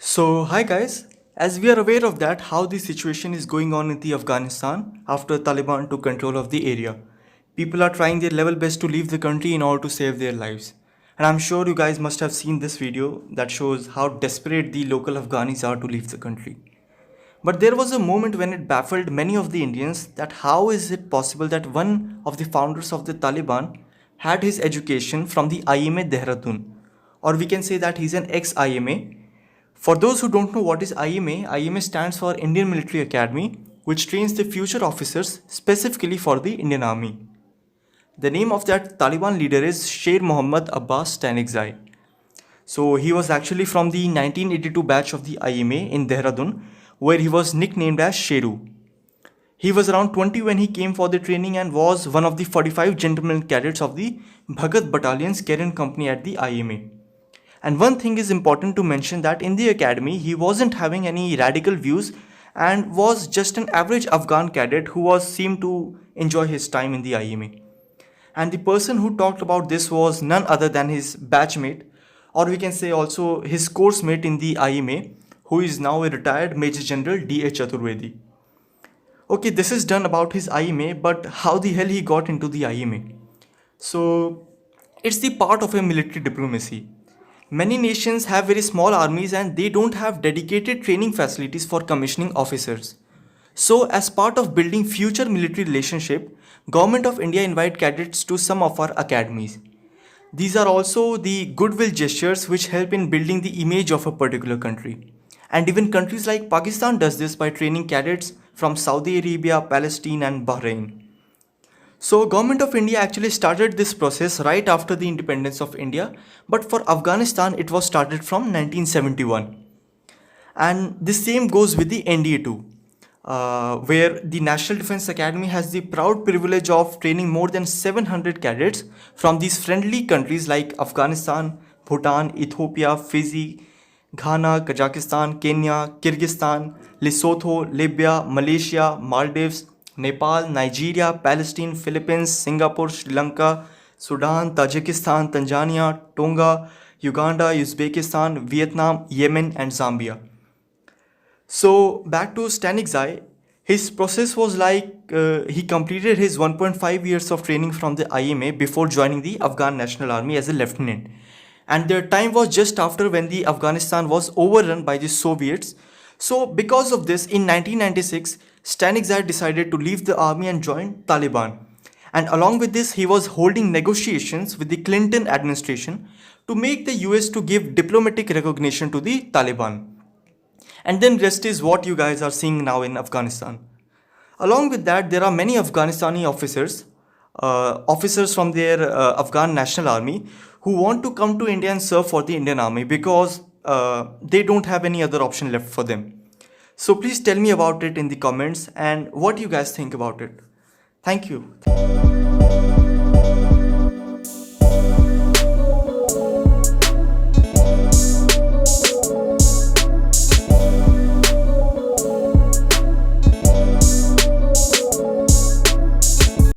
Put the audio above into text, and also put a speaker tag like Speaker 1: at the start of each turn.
Speaker 1: Hi guys, as we are aware of that how the situation is going on in the Afghanistan after Taliban took control of the area. People are trying their level best to leave the country in order to save their lives. And I'm sure you guys must have seen this video that shows how desperate the local Afghanis are to leave the country. But there was a moment when it baffled many of the Indians that how is it possible that one of the founders of the Taliban had his education from the IMA Dehradun, or we can say that he's an ex-IMA. For those who don't know what is IMA, IMA stands for Indian Military Academy, which trains the future officers specifically for the Indian Army. The name of that Taliban leader is Sher Mohammad Abbas Stanigzai. So he was actually from the 1982 batch of the IMA in Dehradun, where he was nicknamed as Sheru. He was around 20 when he came for the training and was one of the 45 gentlemen cadets of the Bhagat Battalion's Karen Company at the IMA. And one thing is important to mention that in the academy, he wasn't having any radical views and was just an average Afghan cadet who was seemed to enjoy his time in the IMA. And the person who talked about this was none other than his batchmate, or we can say also his course mate in the IMA, who is now a retired Major General D.A. Chaturvedi. Okay, this is done about his IMA, but how the hell he got into the IMA? So, it's the part of a military diplomacy. Many nations have very small armies and they don't have dedicated training facilities for commissioning officers. So, as part of building future military relationship, Government of India invite cadets to some of our academies. These are also the goodwill gestures which help in building the image of a particular country. And even countries like Pakistan does this by training cadets from Saudi Arabia, Palestine and Bahrain. So Government of India actually started this process right after the independence of India, but for Afghanistan it was started from 1971. And the same goes with the NDA too, where the National Defense Academy has the proud privilege of training more than 700 cadets from these friendly countries like Afghanistan, Bhutan, Ethiopia, Fiji, Ghana, Kazakhstan, Kenya, Kyrgyzstan, Lesotho, Libya, Malaysia, Maldives, Nepal, Nigeria, Palestine, Philippines, Singapore, Sri Lanka, Sudan, Tajikistan, Tanzania, Tonga, Uganda, Uzbekistan, Vietnam, Yemen, and Zambia. So back to Stanigzai, his process was like he completed his 1.5 years of training from the IMA before joining the Afghan National Army as a lieutenant. And their time was just after when the Afghanistan was overrun by the Soviets. So because of this, in 1996, Stanigzai decided to leave the army and join Taliban. And along with this, he was holding negotiations with the Clinton administration to make the US to give diplomatic recognition to the Taliban. And then rest is what you guys are seeing now in Afghanistan. Along with that, there are many Afghanistani officers from their Afghan National Army who want to come to India and serve for the Indian Army because they don't have any other option left for them. So please tell me about it in the comments and what you guys think about it. Thank you.